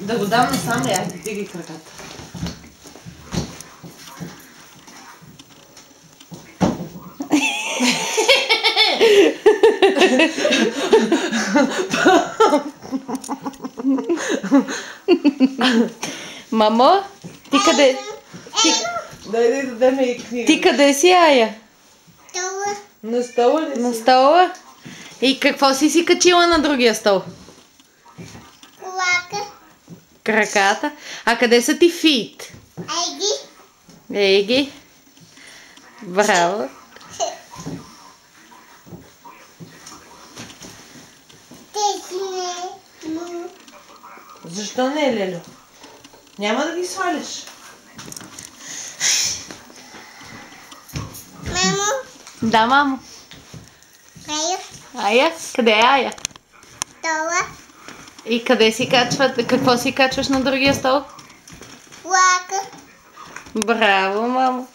Да го дам насам ли? Айде, дигай краката. Мамо, ти къде? Дай да дадем и книга. Ти къде си, Ая? На стола ли си? На стола? И какво си качила на другия стол? Краката. А къде са ти фит? Еги. Браво. Защо не, Лелю? Няма да ги сваляш. Мамо. Да, мамо. Ая? Къде е Ая? Това. И къде си качват? Какво си качваш на другия стол? Лака. Браво, мамо.